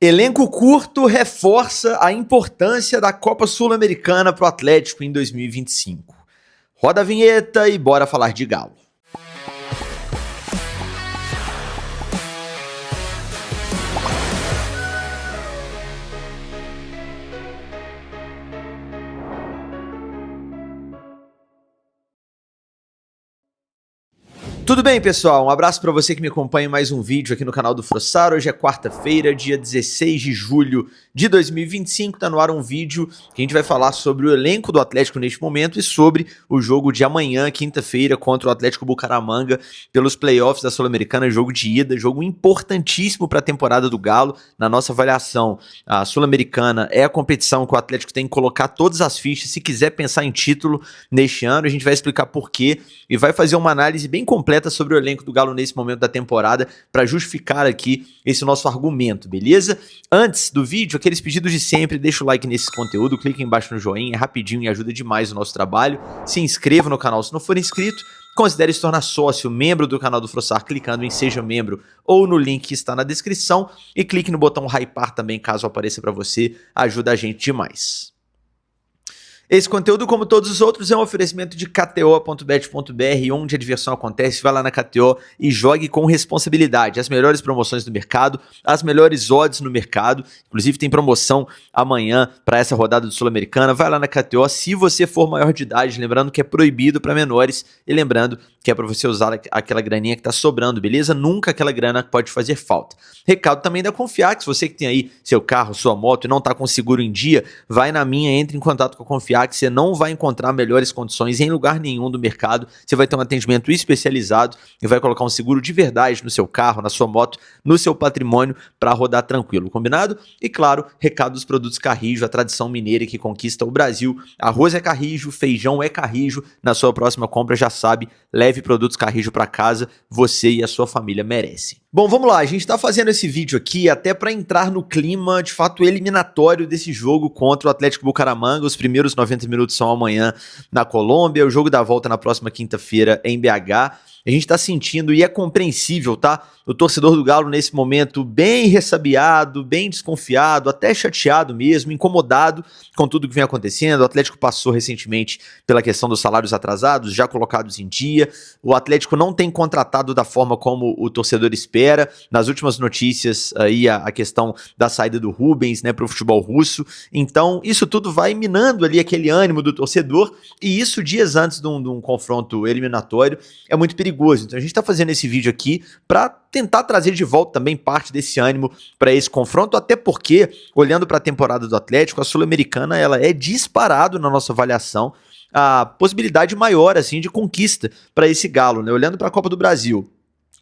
Elenco curto reforça a importância da Copa Sul-Americana para o Atlético em 2025. Roda a vinheta e bora falar de Galo. Tudo bem, pessoal? Um abraço para você que me acompanha em mais um vídeo aqui no canal do Frossar. Hoje é quarta-feira, dia 16 de julho de 2025. Tá no ar um vídeo que a gente vai falar sobre o elenco do Atlético neste momento e sobre o jogo de amanhã, quinta-feira, contra o Atlético Bucaramanga pelos playoffs da Sul-Americana, jogo de ida, jogo importantíssimo para a temporada do Galo. Na nossa avaliação, a Sul-Americana é a competição que o Atlético tem que colocar todas as fichas se quiser pensar em título neste ano. A gente vai explicar por quê e vai fazer uma análise bem completa sobre o elenco do Galo nesse momento da temporada para justificar aqui esse nosso argumento, beleza? Antes do vídeo, aqueles pedidos de sempre, deixa o like nesse conteúdo, clica embaixo no joinha, é rapidinho e ajuda demais o nosso trabalho. Se inscreva no canal se não for inscrito, considere se tornar sócio, membro do canal do Frossar, clicando em Seja Membro ou no link que está na descrição e clique no botão Hypar também, caso apareça para você, ajuda a gente demais. Esse conteúdo, como todos os outros, é um oferecimento de kto.bet.br, onde a diversão acontece. Vai lá na KTO e jogue com responsabilidade. As melhores promoções do mercado, as melhores odds no mercado. Inclusive tem promoção amanhã para essa rodada do Sul-Americana. Vai lá na KTO se você for maior de idade, lembrando que é proibido para menores e lembrando que é para você usar aquela graninha que está sobrando, beleza? Nunca aquela grana pode fazer falta. Recado também da Confiax, você que tem aí seu carro, sua moto e não está com seguro em dia, vai na minha, entre em contato com a Confiax, que você não vai encontrar melhores condições em lugar nenhum do mercado. Você vai ter um atendimento especializado e vai colocar um seguro de verdade no seu carro, na sua moto, no seu patrimônio para rodar tranquilo, combinado? E claro, recado dos produtos Carrijo, a tradição mineira que conquista o Brasil. Arroz é Carrijo, feijão é Carrijo. Na sua próxima compra, já sabe, leve produtos Carrijo para casa, você e a sua família merecem. Bom, vamos lá, a gente está fazendo esse vídeo aqui até para entrar no clima, de fato, eliminatório desse jogo contra o Atlético Bucaramanga. Os primeiros 90 minutos são amanhã na Colômbia, o jogo da volta na próxima quinta-feira em BH. A gente tá sentindo, e é compreensível, tá? O torcedor do Galo nesse momento bem ressabiado, bem desconfiado, até chateado mesmo, incomodado com tudo que vem acontecendo. O Atlético passou recentemente pela questão dos salários atrasados, já colocados em dia. O Atlético não tem contratado da forma como o torcedor espera. Nas últimas notícias, aí a questão da saída do Rubens, né, pro futebol russo. Então, isso tudo vai minando ali aquele ânimo do torcedor, e isso dias antes de um confronto eliminatório é muito perigoso. Então a gente está fazendo esse vídeo aqui para tentar trazer de volta também parte desse ânimo para esse confronto, até porque, olhando para a temporada do Atlético, a Sul-Americana ela é disparado na nossa avaliação a possibilidade maior assim de conquista para esse Galo, né? Olhando para a Copa do Brasil,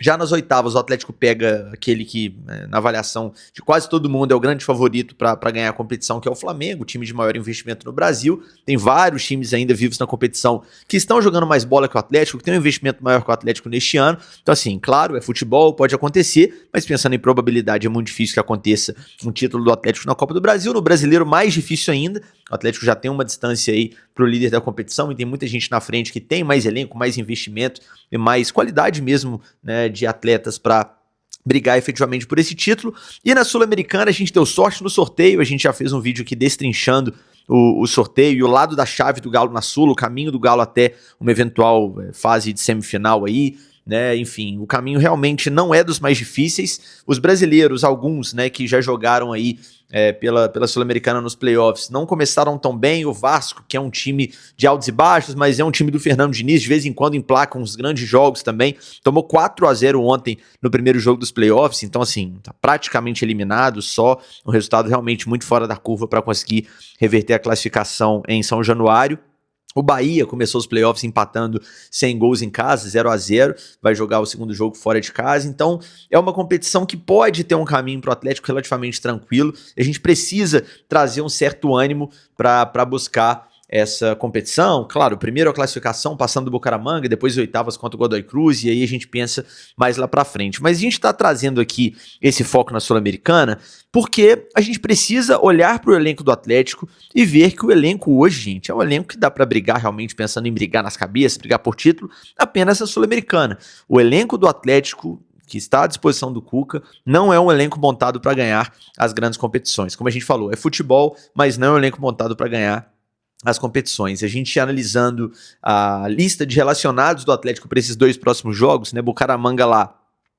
já nas oitavas, o Atlético pega aquele que, na avaliação de quase todo mundo, é o grande favorito para ganhar a competição, que é o Flamengo, o time de maior investimento no Brasil. Tem vários times ainda vivos na competição que estão jogando mais bola que o Atlético, que tem um investimento maior que o Atlético neste ano. Então, assim, claro, é futebol, pode acontecer, mas pensando em probabilidade, é muito difícil que aconteça um título do Atlético na Copa do Brasil. No Brasileiro, mais difícil ainda. O Atlético já tem uma distância aí para o líder da competição e tem muita gente na frente que tem mais elenco, mais investimento e mais qualidade mesmo, né, de atletas para brigar efetivamente por esse título. E na Sul-Americana a gente deu sorte no sorteio, a gente já fez um vídeo aqui destrinchando o sorteio e o lado da chave do Galo na Sul, o caminho do Galo até uma eventual fase de semifinal aí, né? Enfim, o caminho realmente não é dos mais difíceis. Os brasileiros, alguns, né, que já jogaram aí pela Sul-Americana nos playoffs, não começaram tão bem. O Vasco, que é um time de altos e baixos, mas é um time do Fernando Diniz, de vez em quando emplaca uns grandes jogos também, tomou 4-0 ontem no primeiro jogo dos playoffs, então assim, tá praticamente eliminado, só um resultado realmente muito fora da curva para conseguir reverter a classificação em São Januário. O Bahia começou os playoffs empatando 100 gols em casa, 0-0, vai jogar o segundo jogo fora de casa, então é uma competição que pode ter um caminho para o Atlético relativamente tranquilo. A gente precisa trazer um certo ânimo para buscar essa competição. Claro, primeiro a classificação passando do Bucaramanga, depois oitavas contra o Godoy Cruz, e aí a gente pensa mais lá pra frente. Mas a gente tá trazendo aqui esse foco na Sul-Americana porque a gente precisa olhar pro elenco do Atlético e ver que o elenco hoje, gente, é um elenco que dá pra brigar realmente, pensando em brigar nas cabeças, brigar por título, apenas na Sul-Americana. O elenco do Atlético, que está à disposição do Cuca, não é um elenco montado para ganhar as grandes competições. Como a gente falou, é futebol, mas não é um elenco montado para ganhar as competições. A gente analisando a lista de relacionados do Atlético para esses 2 próximos jogos, né, Bucaramanga lá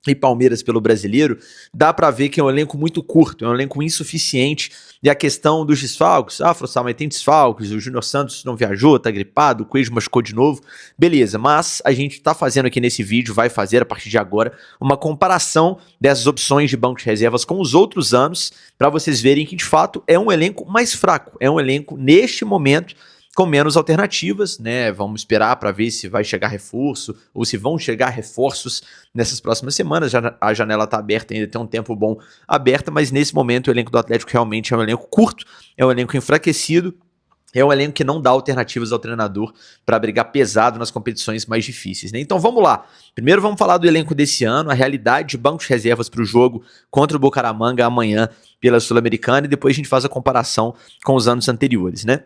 e Palmeiras pelo Brasileiro, dá para ver que é um elenco muito curto, é um elenco insuficiente. E a questão dos desfalques, Frossal, mas tem desfalques, o Júnior Santos não viajou, tá gripado, o Coelho machucou de novo, beleza, mas a gente tá fazendo aqui nesse vídeo, vai fazer a partir de agora, uma comparação dessas opções de banco de reservas com os outros anos, para vocês verem que de fato é um elenco mais fraco, é um elenco neste momento com menos alternativas, né? Vamos esperar para ver se vai chegar reforço ou se vão chegar reforços nessas próximas semanas. Já a janela está aberta, ainda tem um tempo bom aberta, mas nesse momento o elenco do Atlético realmente é um elenco curto, é um elenco enfraquecido, é um elenco que não dá alternativas ao treinador para brigar pesado nas competições mais difíceis, né? Então vamos lá. Primeiro vamos falar do elenco desse ano, a realidade de bancos de reservas para o jogo contra o Bucaramanga amanhã pela Sul-Americana, e depois a gente faz a comparação com os anos anteriores, né?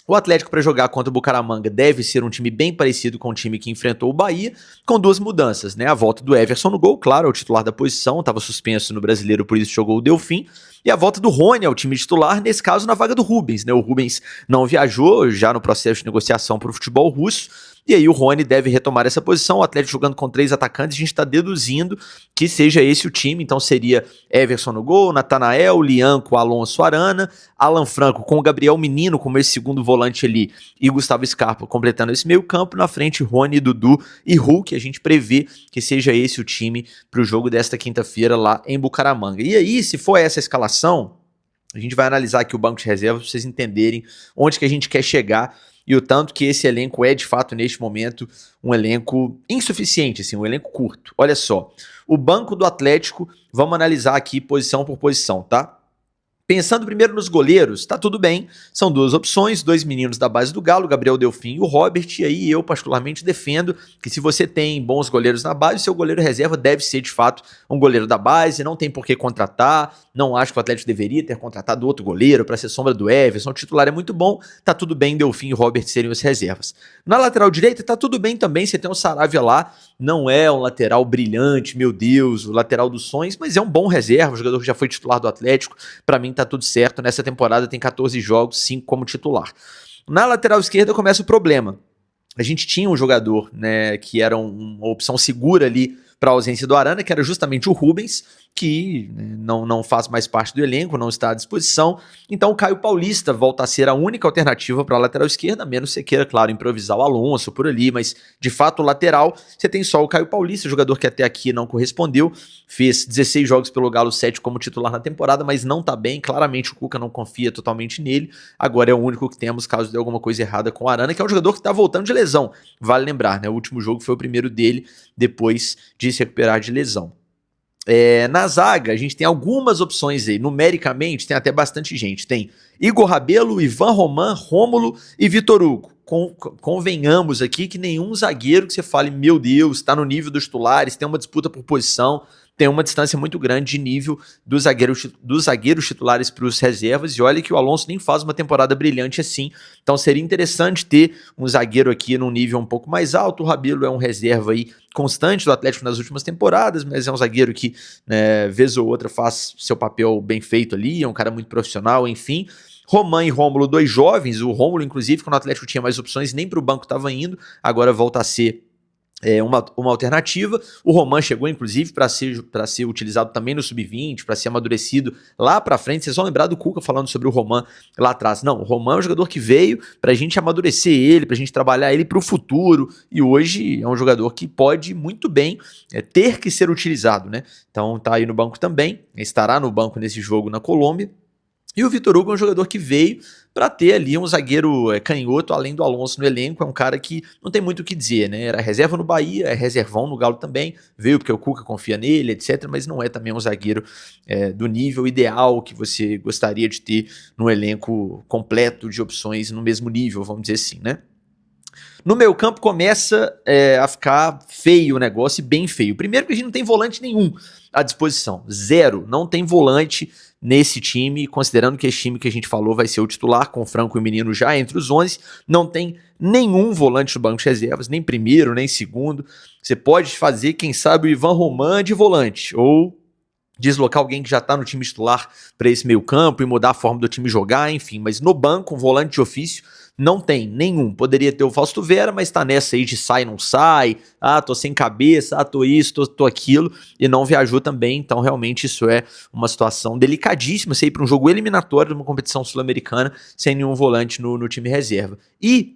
O Atlético, para jogar contra o Bucaramanga, deve ser um time bem parecido com o time que enfrentou o Bahia, com 2 mudanças, né? A volta do Everson no gol, claro, é o titular da posição, estava suspenso no Brasileiro, por isso jogou o Delfim. E a volta do Rony ao time titular, nesse caso na vaga do Rubens, né? O Rubens não viajou, já no processo de negociação para o futebol russo, e aí o Rony deve retomar essa posição. O Atlético jogando com 3 atacantes, a gente está deduzindo que seja esse o time. Então seria Everson no gol, Natanael, Lianco, Alonso, Arana, Alan Franco com o Gabriel Menino como esse segundo volante ali e Gustavo Scarpa completando esse meio campo. Na frente Rony, Dudu e Hulk. A gente prevê que seja esse o time para o jogo desta quinta-feira lá em Bucaramanga. E aí, se for essa escalação, a gente vai analisar aqui o banco de reservas para vocês entenderem onde que a gente quer chegar e o tanto que esse elenco é, de fato, neste momento, um elenco insuficiente, assim, um elenco curto. Olha só, o banco do Atlético, vamos analisar aqui posição por posição, tá? Pensando primeiro nos goleiros, tá tudo bem, são 2 opções, 2 meninos da base do Galo, Gabriel Delfim e o Robert, e aí eu particularmente defendo que se você tem bons goleiros na base, seu goleiro reserva deve ser de fato um goleiro da base, não tem por que contratar, não acho que o Atlético deveria ter contratado outro goleiro para ser sombra do Everson, o titular é muito bom, tá tudo bem Delfim e Robert serem os reservas. Na lateral direita tá tudo bem também, você tem o Saravia lá, não é um lateral brilhante, meu Deus, o lateral dos sonhos, mas é um bom reserva, um jogador que já foi titular do Atlético, para mim tá tudo certo, nessa temporada tem 14 jogos, 5 como titular. Na lateral esquerda começa o problema. A gente tinha um jogador, né, que era uma opção segura ali para a ausência do Arana, que era justamente o Rubens, que não faz mais parte do elenco, não está à disposição. Então o Caio Paulista volta a ser a única alternativa para a lateral esquerda, a menos você queira, claro, improvisar o Alonso por ali, mas de fato o lateral, você tem só o Caio Paulista, jogador que até aqui não correspondeu, fez 16 jogos pelo Galo, 7 como titular na temporada, mas não tá bem, claramente o Cuca não confia totalmente nele, agora é o único que temos caso dê alguma coisa errada com o Arana, que é um jogador que está voltando de lesão, vale lembrar, né? O último jogo foi o primeiro dele depois de se recuperar de lesão. Na zaga, a gente tem algumas opções aí. Numericamente, tem até bastante gente. Tem Igor Rabelo, Ivan Roman, Rômulo e Vitor Hugo. Convenhamos aqui que nenhum zagueiro que você fale, meu Deus, está no nível dos titulares, tem uma disputa por posição, tem uma distância muito grande de nível dos zagueiros titulares para os reservas, e olha que o Alonso nem faz uma temporada brilhante assim, então seria interessante ter um zagueiro aqui num nível um pouco mais alto. O Rabelo é um reserva aí constante do Atlético nas últimas temporadas, mas é um zagueiro que, né, vez ou outra faz seu papel bem feito ali, é um cara muito profissional, enfim. Roman e Rômulo, 2 jovens, o Rômulo inclusive quando o Atlético tinha mais opções, nem para o banco estava indo, agora volta a ser uma alternativa. O Roman chegou inclusive para ser utilizado também no sub-20, para ser amadurecido lá para frente. Vocês vão lembrar do Cuca falando sobre o Roman lá atrás. Não, o Roman é um jogador que veio para a gente amadurecer ele, para a gente trabalhar ele para o futuro, e hoje é um jogador que pode muito bem ter que ser utilizado, né? Então tá aí no banco também, estará no banco nesse jogo na Colômbia. E o Vitor Hugo é um jogador que veio para ter ali um zagueiro canhoto, além do Alonso no elenco, é um cara que não tem muito o que dizer, né? Era reserva no Bahia, é reservão no Galo também, veio porque o Cuca confia nele, etc, mas não é também um zagueiro do nível ideal que você gostaria de ter no elenco completo de opções no mesmo nível, vamos dizer assim, né? No meio campo começa a ficar feio o negócio, e bem feio. Primeiro que a gente não tem volante nenhum à disposição, 0, não tem volante nesse time, considerando que esse time que a gente falou vai ser o titular, com o Franco e o Menino já entre os 11, não tem nenhum volante no banco de reservas, nem primeiro, nem segundo. Você pode fazer, quem sabe, o Ivan Roman de volante, ou deslocar alguém que já está no time titular para esse meio campo e mudar a forma do time jogar, enfim. Mas no banco, um volante de ofício, não tem nenhum. Poderia ter o Fausto Vera, mas tá nessa aí de sai, não sai, tô sem cabeça, tô isso, tô aquilo, e não viajou também. Então realmente isso é uma situação delicadíssima, você ir para um jogo eliminatório de uma competição sul-americana sem nenhum volante no time reserva. E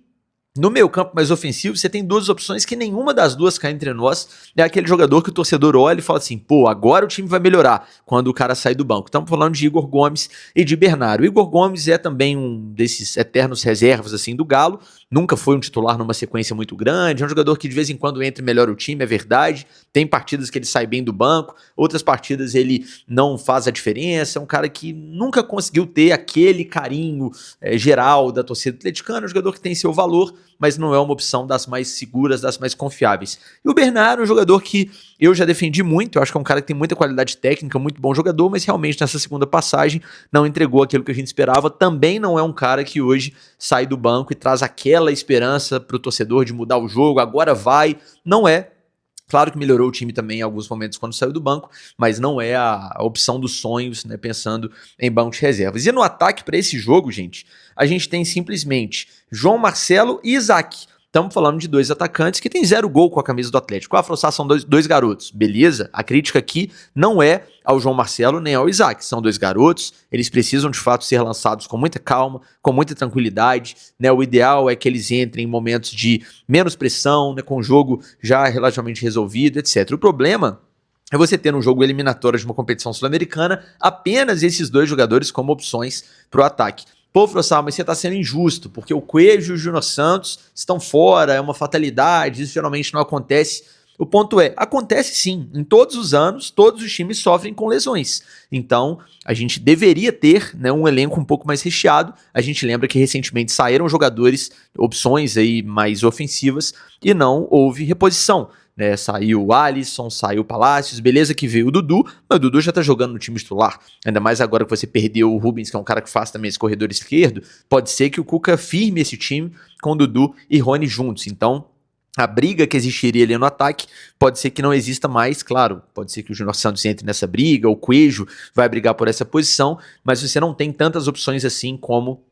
no meio campo mais ofensivo, você tem duas opções que nenhuma das duas cai entre nós. É aquele jogador que o torcedor olha e fala assim, pô, agora o time vai melhorar quando o cara sai do banco. Estamos falando de Igor Gomes e de Bernardo. O Igor Gomes é também um desses eternos reservas assim do Galo. Nunca foi um titular numa sequência muito grande. É um jogador que de vez em quando entra e melhora o time, é verdade. Tem partidas que ele sai bem do banco, outras partidas ele não faz a diferença. É um cara que nunca conseguiu ter aquele carinho geral da torcida atleticana. É um jogador que tem seu valor, mas não é uma opção das mais seguras, das mais confiáveis. E o Bernardo é um jogador que eu já defendi muito, eu acho que é um cara que tem muita qualidade técnica, muito bom jogador, mas realmente nessa segunda passagem não entregou aquilo que a gente esperava. Também não é um cara que hoje sai do banco e traz aquela esperança para o torcedor de mudar o jogo, agora vai, não é. Claro que melhorou o time também em alguns momentos quando saiu do banco, mas não é a opção dos sonhos, né, pensando em banco de reservas. E no ataque para esse jogo, gente, a gente tem simplesmente João Marcelo e Isaac. Estamos falando de dois atacantes que tem 0 gol com a camisa do Atlético. Frossá, são dois garotos, beleza? A crítica aqui não é ao João Marcelo nem ao Isaac, são dois garotos, eles precisam de fato ser lançados com muita calma, com muita tranquilidade, né? O ideal é que eles entrem em momentos de menos pressão, né? Com o jogo já relativamente resolvido, etc. O problema é você ter um jogo eliminatório de uma competição sul-americana apenas esses dois jogadores como opções para o ataque. Pô, Frossá, mas você está sendo injusto, porque o Coelho e o Júnior Santos estão fora, é uma fatalidade, isso geralmente não acontece. O ponto é, acontece sim, em todos os anos, todos os times sofrem com lesões. Então, a gente deveria ter, né, um elenco um pouco mais recheado. A gente lembra que recentemente saíram jogadores, opções aí mais ofensivas, e não houve reposição. Né, saiu o Alisson, saiu o Palácios, beleza que veio o Dudu, mas o Dudu já tá jogando no time titular, ainda mais agora que você perdeu o Rubens, que é um cara que faz também esse corredor esquerdo, pode ser que o Cuca firme esse time com Dudu e Rony juntos. Então a briga que existiria ali no ataque pode ser que não exista mais, claro, pode ser que o Júnior Santos entre nessa briga, o Coelho vai brigar por essa posição, mas você não tem tantas opções assim como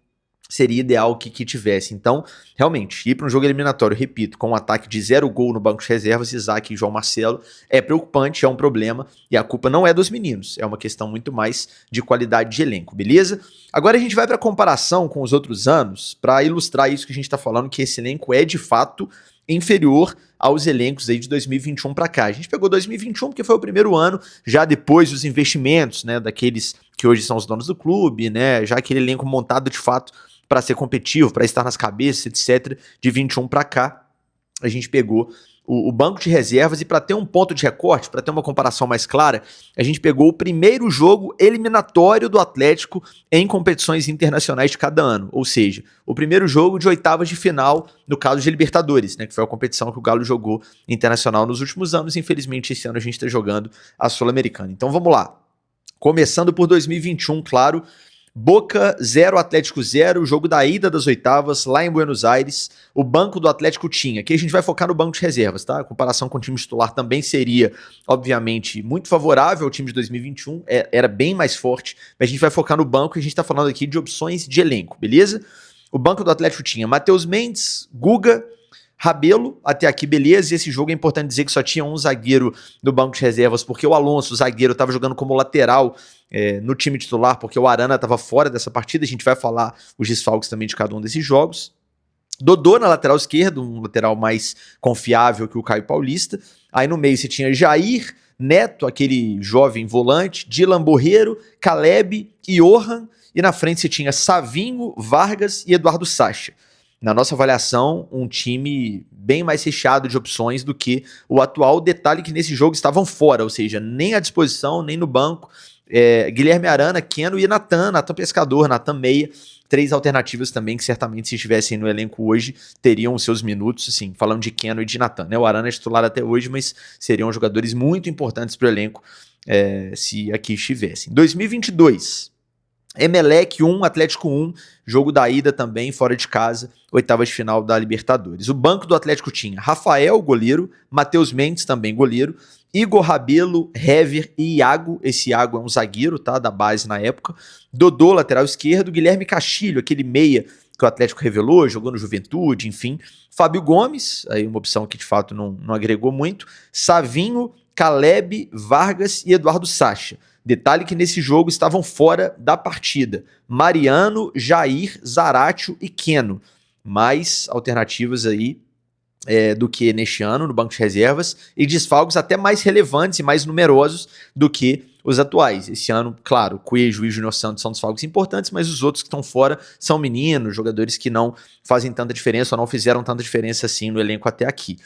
seria ideal que tivesse. Então, realmente, ir para um jogo eliminatório, repito, com um ataque de 0 gol no banco de reservas, Isaac e João Marcelo, é preocupante, é um problema, e a culpa não é dos meninos, é uma questão muito mais de qualidade de elenco, beleza? Agora a gente vai para a comparação com os outros anos, para ilustrar isso que a gente está falando, que esse elenco é de fato inferior aos elencos aí de 2021 para cá. A gente pegou 2021 porque foi o primeiro ano, já depois dos investimentos, né, daqueles que hoje são os donos do clube, né, já aquele elenco montado de fato para ser competitivo, para estar nas cabeças, etc. De 21 para cá, a gente pegou o banco de reservas e para ter um ponto de recorte, para ter uma comparação mais clara, a gente pegou o primeiro jogo eliminatório do Atlético em competições internacionais de cada ano, ou seja, o primeiro jogo de oitavas de final, no caso de Libertadores, né, que foi a competição que o Galo jogou internacional nos últimos anos. Infelizmente, esse ano a gente está jogando a Sul-Americana. Então vamos lá. Começando por 2021, claro, Boca 0, Atlético 0, o jogo da ida das oitavas lá em Buenos Aires. O banco do Atlético tinha, aqui a gente vai focar no banco de reservas, tá? A comparação com o time titular também seria, obviamente, muito favorável ao time de 2021, era bem mais forte, mas a gente vai focar no banco e a gente tá falando aqui de opções de elenco, beleza? O banco do Atlético tinha Matheus Mendes, Guga, Rabelo, até aqui beleza, e esse jogo é importante dizer que só tinha um zagueiro no banco de reservas, porque o Alonso, o zagueiro, estava jogando como lateral no time titular, porque o Arana estava fora dessa partida. A gente vai falar os desfalques também de cada um desses jogos. Dodô na lateral esquerda, um lateral mais confiável que o Caio Paulista. Aí no meio você tinha Jair, Neto, aquele jovem volante, Dylan Borreiro, Caleb e Johan, e na frente você tinha Savinho, Vargas e Eduardo Sacha. Na nossa avaliação, um time bem mais recheado de opções do que o atual. Detalhe que nesse jogo estavam fora, ou seja, nem à disposição, nem no banco. Guilherme Arana, Keno e Natan Pescador, Natan Meia. 3 alternativas também que certamente, se estivessem no elenco hoje, teriam os seus minutos, assim, falando de Keno e de Natan, né? O Arana é titular até hoje, mas seriam jogadores muito importantes para o elenco se aqui estivessem. 2022, Emelec 1, Atlético 1, jogo da ida também, fora de casa, oitavas de final da Libertadores. O banco do Atlético tinha Rafael, goleiro, Matheus Mendes, também goleiro, Igor Rabelo, Hever e Iago, esse Iago é um zagueiro, tá, da base na época, Dodô, lateral esquerdo, Guilherme Castilho, aquele meia que o Atlético revelou, jogou no Juventude, enfim, Fábio Gomes, aí uma opção que de fato não agregou muito, Savinho, Caleb, Vargas e Eduardo Sacha. Detalhe que nesse jogo estavam fora da partida Mariano, Jair, Zaratio e Keno. Mais alternativas aí do que neste ano no banco de reservas e desfalques até mais relevantes e mais numerosos do que os atuais. Esse ano, claro, Coelho e Júnior Santos são desfalques importantes, mas os outros que estão fora são meninos, jogadores que não fazem tanta diferença ou não fizeram tanta diferença assim no elenco até aqui.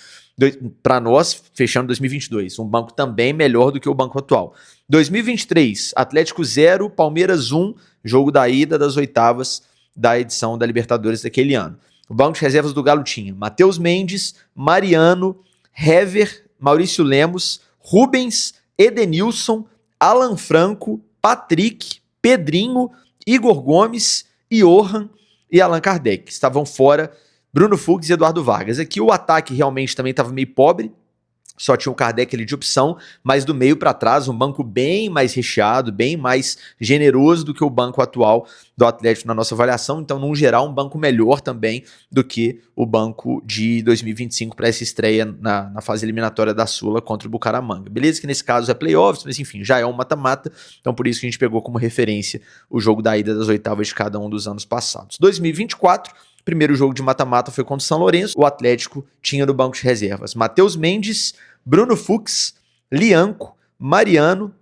Para nós, fechando 2022, um banco também melhor do que o banco atual. 2023, Atlético 0, Palmeiras 1, jogo da ida das oitavas da edição da Libertadores daquele ano. O banco de reservas do Galo tinha Matheus Mendes, Mariano, Hever, Maurício Lemos, Rubens, Edenilson, Alan Franco, Patrick, Pedrinho, Igor Gomes, Johan e Allan Kardec. Estavam fora Bruno Fux e Eduardo Vargas. Aqui o ataque realmente também estava meio pobre, só tinha o Kardec ali de opção, mas do meio para trás um banco bem mais recheado, bem mais generoso do que o banco atual do Atlético na nossa avaliação, então num geral um banco melhor também do que o banco de 2025 para essa estreia na fase eliminatória da Sula contra o Bucaramanga. Beleza que nesse caso é playoffs, mas enfim, já é um mata-mata, então por isso que a gente pegou como referência o jogo da ida das oitavas de cada um dos anos passados. 2024, primeiro jogo de mata-mata foi contra o São Lourenço. O Atlético tinha no banco de reservas Matheus Mendes, Bruno Fux, Lianco, Mariano,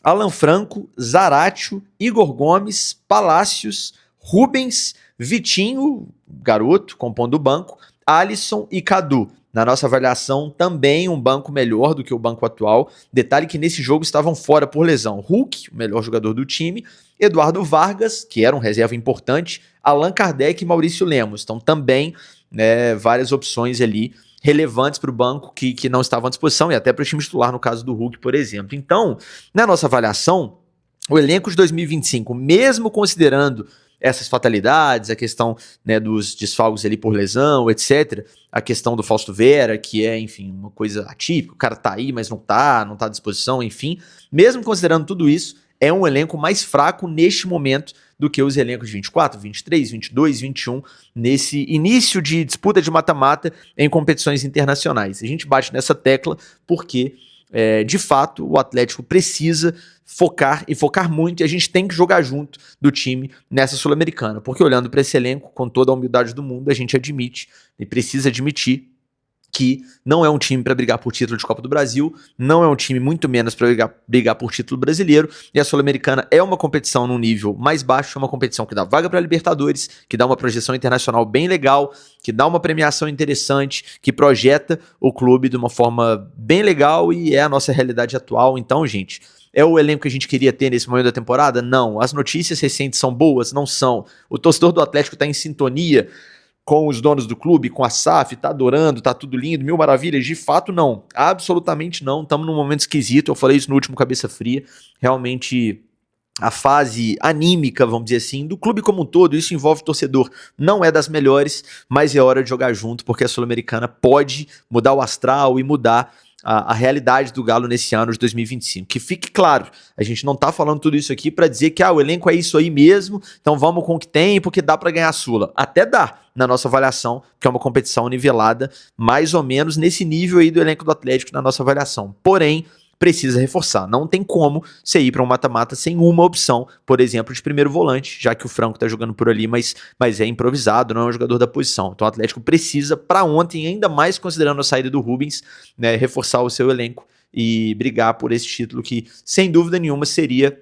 Alan Franco, Zaratio, Igor Gomes, Palácios, Rubens, Vitinho, garoto, compondo o banco, Alisson e Cadu. Na nossa avaliação, também um banco melhor do que o banco atual. Detalhe que nesse jogo estavam fora por lesão Hulk, o melhor jogador do time, Eduardo Vargas, que era um reserva importante, Allan Kardec e Maurício Lemos. Então também várias opções ali relevantes para o banco que não estavam à disposição e até para o time titular no caso do Hulk, por exemplo. Então, na nossa avaliação, o elenco de 2025, mesmo considerando essas fatalidades, a questão dos desfalques ali por lesão, etc., a questão do Fausto Vera, que é, enfim, uma coisa atípica, o cara tá aí, mas não tá à disposição, enfim, mesmo considerando tudo isso, é um elenco mais fraco neste momento do que os elencos de 24, 23, 22, 21, nesse início de disputa de mata-mata em competições internacionais. A gente bate nessa tecla porque, de fato, o Atlético precisa focar e focar muito, e a gente tem que jogar junto do time nessa Sul-Americana, porque olhando para esse elenco, com toda a humildade do mundo, a gente admite e precisa admitir que não é um time para brigar por título de Copa do Brasil, não é um time muito menos para brigar por título brasileiro, e a Sul-Americana é uma competição num nível mais baixo, é uma competição que dá vaga para Libertadores, que dá uma projeção internacional bem legal, que dá uma premiação interessante, que projeta o clube de uma forma bem legal e é a nossa realidade atual. Então, gente, é o elenco que a gente queria ter nesse momento da temporada? Não. As notícias recentes são boas? Não são. O torcedor do Atlético está em sintonia com os donos do clube, com a SAF, tá adorando, tá tudo lindo, mil maravilhas? De fato, não. Absolutamente não. Estamos num momento esquisito, eu falei isso no último Cabeça Fria. Realmente, a fase anímica, vamos dizer assim, do clube como um todo, isso envolve torcedor, não é das melhores, mas é hora de jogar junto, porque a Sul-Americana pode mudar o astral e mudar a realidade do Galo nesse ano de 2025. Que fique claro, a gente não tá falando tudo isso aqui para dizer que o elenco é isso aí mesmo, então vamos com o que tem, porque dá para ganhar a Sula. Até dá, na nossa avaliação, que é uma competição nivelada, mais ou menos nesse nível aí do elenco do Atlético na nossa avaliação. Porém, precisa reforçar. Não tem como você ir para um mata-mata sem uma opção, por exemplo, de primeiro volante, já que o Franco tá jogando por ali, mas é improvisado, não é um jogador da posição. Então o Atlético precisa, para ontem, ainda mais considerando a saída do Rubens, reforçar o seu elenco e brigar por esse título que, sem dúvida nenhuma, seria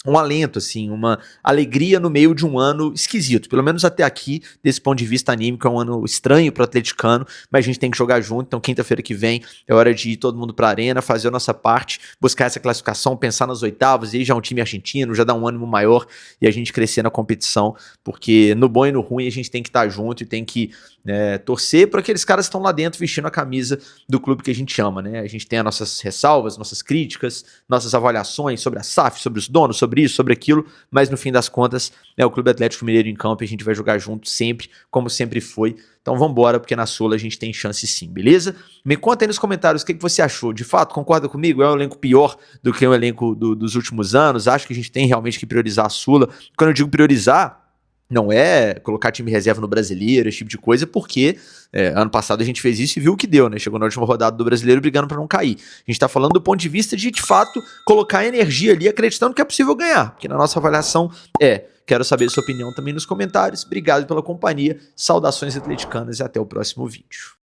um alento, assim, uma alegria no meio de um ano esquisito, pelo menos até aqui, desse ponto de vista anímico, é um ano estranho pro atleticano, mas a gente tem que jogar junto, então quinta-feira que vem é hora de ir todo mundo pra arena, fazer a nossa parte, buscar essa classificação, pensar nas oitavas, e aí já é um time argentino, já dá um ânimo maior, e a gente crescer na competição, porque no bom e no ruim a gente tem que estar junto e tem que torcer para aqueles caras que estão lá dentro vestindo a camisa do clube que a gente ama, né? A gente tem as nossas ressalvas, nossas críticas, nossas avaliações sobre a SAF, sobre os donos, sobre isso, sobre aquilo, mas no fim das contas é o Clube Atlético Mineiro em campo e a gente vai jogar junto sempre, como sempre foi. Então vambora, porque na Sula a gente tem chance sim, beleza? Me conta aí nos comentários o que você achou. De fato, concorda comigo? É um elenco pior do que o elenco dos últimos anos? Acho que a gente tem realmente que priorizar a Sula. Quando eu digo priorizar, não é colocar time reserva no Brasileiro, esse tipo de coisa, porque ano passado a gente fez isso e viu o que deu, né? Chegou na última rodada do Brasileiro brigando para não cair. A gente tá falando do ponto de vista de fato, colocar energia ali, acreditando que é possível ganhar, porque na nossa avaliação Quero saber a sua opinião também nos comentários. Obrigado pela companhia, saudações atleticanas e até o próximo vídeo.